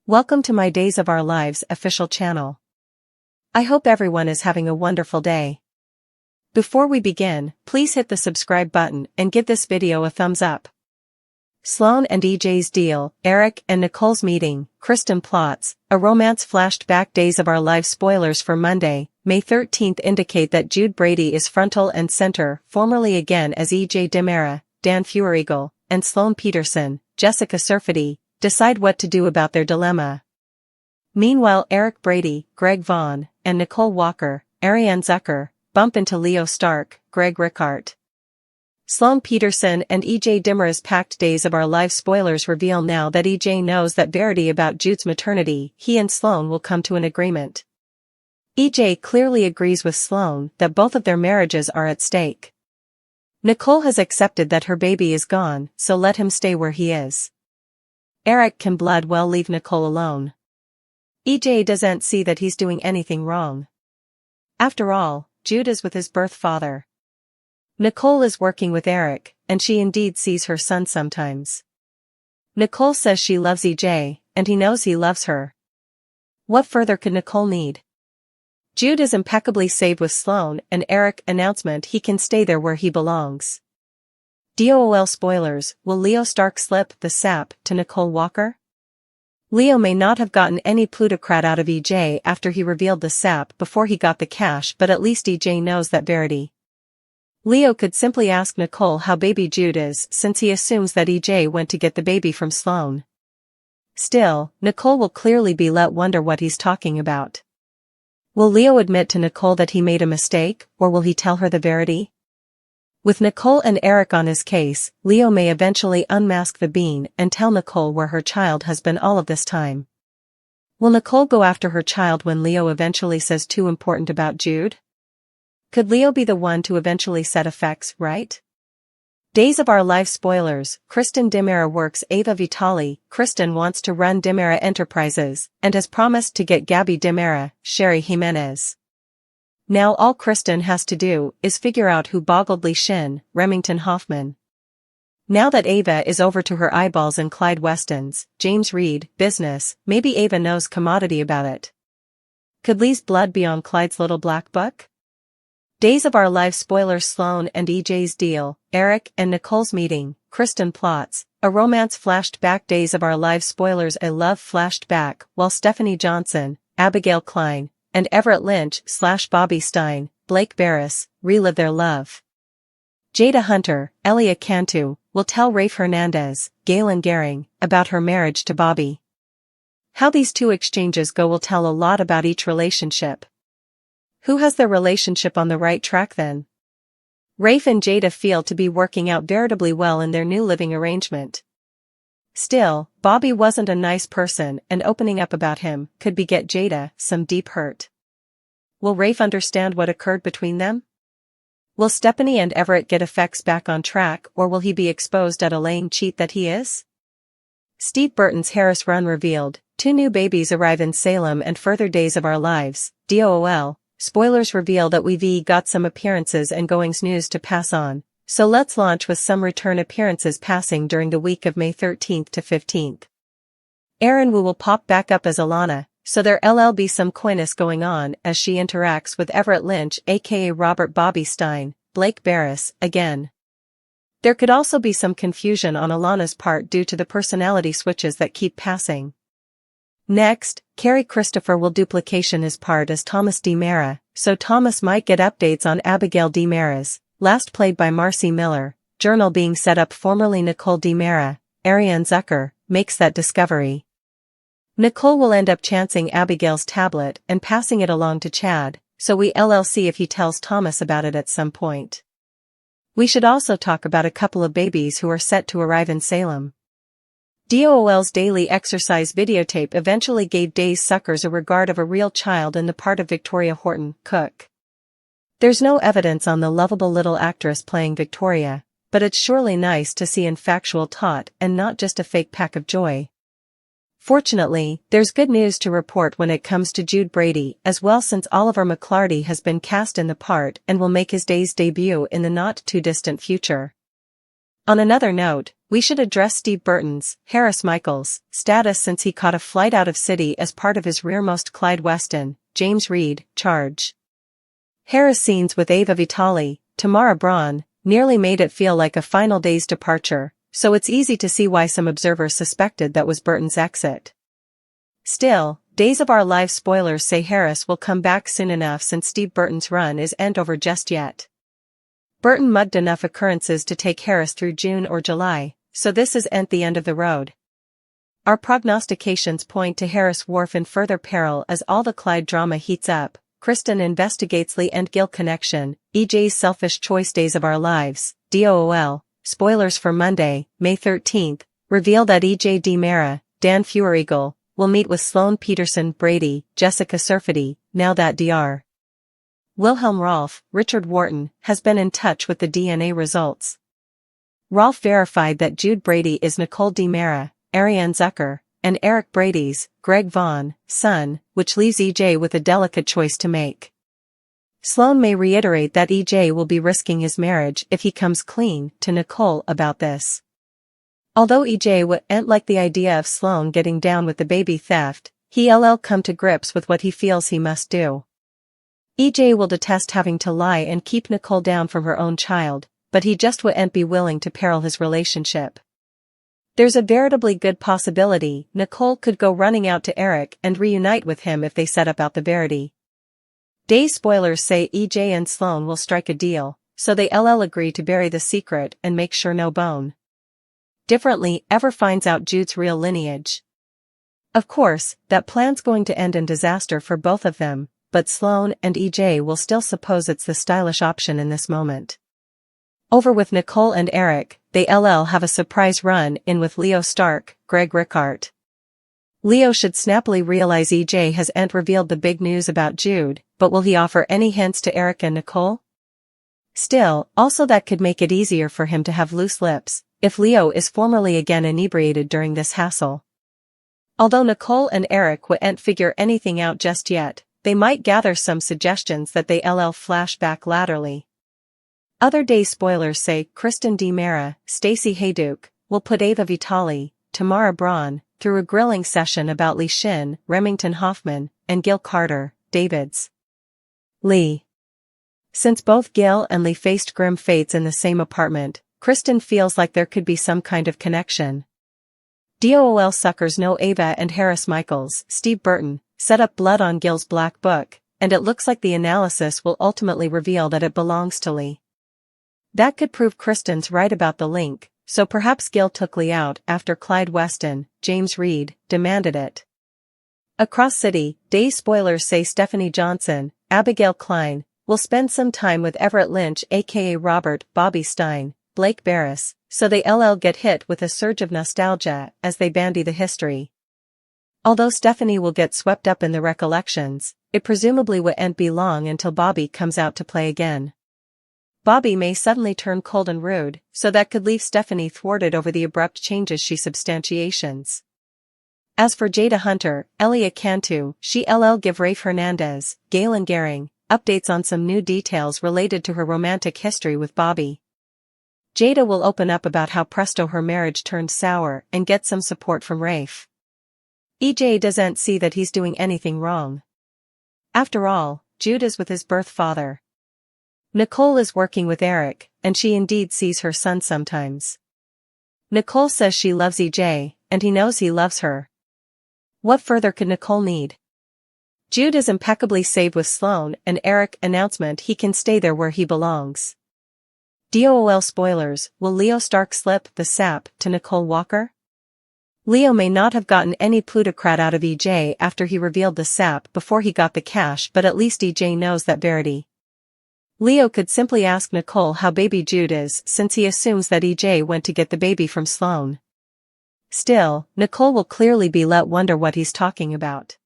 Welcome to my Days of Our Lives official channel. I hope everyone is having a wonderful day. Before we begin, please hit the subscribe button and give this video a thumbs up. Sloan and EJ's deal, Eric and Nicole's meeting, Kristen plots, a romance flashed back. Days of Our Lives spoilers for Monday, May 13th indicate that Jude Brady is frontal and center, formerly again as EJ Demera, Dan Feuereagle, and Sloan Peterson, Jessica Surfety, decide what to do about their dilemma. Meanwhile, Eric Brady, Greg Vaughn, and Nicole Walker, Ariane Zucker, bump into Leo Stark, Greg Ricart. Sloan Peterson and EJ Demera's Pact. Days of Our Lives spoilers reveal now that EJ knows that verity about Jude's maternity. He and Sloan will come to an agreement. EJ clearly agrees with Sloan that both of their marriages are at stake. Nicole has accepted that her baby is gone, so let him stay where he is. Eric can blood well leave Nicole alone. EJ doesn't see that he's doing anything wrong. After all, Jude is with his birth father. Nicole is working with Eric, and she indeed sees her son sometimes. Nicole says she loves EJ, and he knows he loves her. What further could Nicole need? Jude is impeccably safe with Sloan and Eric announcement he can stay there where he belongs. DOOL spoilers, will Leo Stark slip the sap to Nicole Walker? Leo may not have gotten any plutocrat out of EJ after he revealed the sap before he got the cash, but at least EJ knows that verity. Leo could simply ask Nicole how baby Jude is, since he assumes that EJ went to get the baby from Sloan. Still, Nicole will clearly be let wonder what he's talking about. Will Leo admit to Nicole that he made a mistake, or will he tell her the verity? With Nicole and Eric on his case, Leo may eventually unmask the bean and tell Nicole where her child has been all of this time. Will Nicole go after her child when Leo eventually says too important about Jude? Could Leo be the one to eventually set effects right? Days of Our Lives spoilers, Kristen Demera works Ava Vitali. Kristen wants to run Demera Enterprises, and has promised to get Gabby Demera, Sherry Jimenez. Now all Kristen has to do is figure out who boggled Shin, Remington Hoffman. Now that Ava is over to her eyeballs in Clyde Weston's, James Reed, business, maybe Ava knows commodity about it. Could Lee's blood be on Clyde's little black book? Days of Our Lives spoilers Sloan and EJ's deal, Eric and Nicole's meeting, Kristen plots, a romance flashed back. Days of Our Lives spoilers a love flashed back while Stephanie Johnson, Abigail Klein, and Everett Lynch/Bobby Stein, Blake Barris, relive their love. Jada Hunter, Elia Cantu, will tell Rafe Hernandez, Galen Gehring, about her marriage to Bobby. How these two exchanges go will tell a lot about each relationship. Who has their relationship on the right track then? Rafe and Jada feel to be working out veritably well in their new living arrangement. Still, Bobby wasn't a nice person, and opening up about him could beget Jada some deep hurt. Will Rafe understand what occurred between them? Will Stephanie and Everett get effects back on track, or will he be exposed at a laying cheat that he is? Steve Burton's Harris Run revealed, 2 new babies arrive in Salem and further. Days of Our Lives, DOOL, spoilers reveal that we've got some appearances and goings news to pass on. So let's launch with some return appearances passing during the week of May 13th to 15th. Erin Wu will pop back up as Alana, so there'll be some coyness going on as she interacts with Everett Lynch aka Robert Bobby Stein, Blake Barris, again. There could also be some confusion on Alana's part due to the personality switches that keep passing. Next, Carrie Christopher will duplication his part as Thomas Demera, so Thomas might get updates on Abigail Demera's, last played by Marcy Miller, journal being set up. Formerly Nicole Demera, Ariane Zucker, makes that discovery. Nicole will end up chancing Abigail's tablet and passing it along to Chad, so we'll see if he tells Thomas about it at some point. We should also talk about a couple of babies who are set to arrive in Salem. DOOL's daily exercise videotape eventually gave Days suckers a regard of a real child in the part of Victoria Horton, Cook. There's no evidence on the lovable little actress playing Victoria, but it's surely nice to see an factual tot and not just a fake pack of joy. Fortunately, there's good news to report when it comes to Jude Brady as well, since Oliver McClarty has been cast in the part and will make his Days debut in the not-too-distant future. On another note, we should address Steve Burton's, Harris Michaels, status since he caught a flight out of city as part of his rearmost Clyde Weston, James Reed, charge. Harris' scenes with Ava Vitale, Tamara Braun, nearly made it feel like a final day's departure, so it's easy to see why some observers suspected that was Burton's exit. Still, Days of Our Lives spoilers say Harris will come back soon enough since Steve Burton's run isn't over just yet. Burton mugged enough occurrences to take Harris through June or July, so this isn't the end of the road. Our prognostications point to Harris Wharf in further peril as all the Clyde drama heats up. Kristen investigates Lee and Gil connection, EJ's selfish choice. Days of Our Lives, DOOL, spoilers for Monday, May 13th, reveal that EJ DiMera, Dan Feuereagle, will meet with Sloan Peterson Brady, Jessica Surfety, now that Dr. Wilhelm Rolf, Richard Wharton, has been in touch with the DNA results. Rolf verified that Jude Brady is Nicole DiMera, Ariane Zucker, and Eric Brady's, Greg Vaughn, son, which leaves EJ with a delicate choice to make. Sloan may reiterate that EJ will be risking his marriage if he comes clean to Nicole about this. Although EJ wouldn't like the idea of Sloan getting down with the baby theft, he'll come to grips with what he feels he must do. EJ will detest having to lie and keep Nicole down from her own child, but he just wouldn't be willing to peril his relationship. There's a veritably good possibility Nicole could go running out to Eric and reunite with him if they set about the Verity. Days spoilers say EJ and Sloan will strike a deal, so they'll agree to bury the secret and make sure no bone differently ever finds out Jude's real lineage. Of course, that plan's going to end in disaster for both of them, but Sloan and EJ will still suppose it's the stylish option in this moment. Over with Nicole and Eric, they'll have a surprise run-in with Leo Stark, Greg Ricart. Leo should snappily realize EJ hasn't revealed the big news about Jude, but will he offer any hints to Eric and Nicole? Still, also that could make it easier for him to have loose lips, if Leo is formally again inebriated during this hassle. Although Nicole and Eric wouldn't figure anything out just yet, they might gather some suggestions that they'll flash back laterally. Other day spoilers say Kristen DiMera, Stacey Hayduke, will put Ava Vitale, Tamara Braun, through a grilling session about Lee Shin, Remington Hoffman, and Gil Carter, David's Lee. Since both Gil and Lee faced grim fates in the same apartment, Kristen feels like there could be some kind of connection. DOOL suckers know Ava and Harris Michaels, Steve Burton, set up blood on Gil's black book, and it looks like the analysis will ultimately reveal that it belongs to Lee. That could prove Kristen's right about the link, so perhaps Gil took Lee out after Clyde Weston, James Reed, demanded it. Across city, Days spoilers say Stephanie Johnson, Abigail Klein, will spend some time with Everett Lynch aka Robert Bobby Stein, Blake Barris, so they'll get hit with a surge of nostalgia as they bandy the history. Although Stephanie will get swept up in the recollections, it presumably won't be long until Bobby comes out to play again. Bobby may suddenly turn cold and rude, so that could leave Stephanie thwarted over the abrupt changes she substantiations. As for Jada Hunter, Elia Cantu, she'll give Rafe Hernandez, Galen Gehring, updates on some new details related to her romantic history with Bobby. Jada will open up about how presto her marriage turned sour and get some support from Rafe. EJ doesn't see that he's doing anything wrong. After all, Jude is with his birth father. Nicole is working with Eric, and she indeed sees her son sometimes. Nicole says she loves EJ, and he knows he loves her. What further could Nicole need? Jude is impeccably safe with Sloan and Eric announcement he can stay there where he belongs. DOOL spoilers, will Leo Stark slip the sap to Nicole Walker? Leo may not have gotten any plutocrat out of EJ after he revealed the sap before he got the cash, but at least EJ knows that Verity. Leo could simply ask Nicole how baby Jude is since he assumes that EJ went to get the baby from Sloan. Still, Nicole will clearly be let wonder what he's talking about.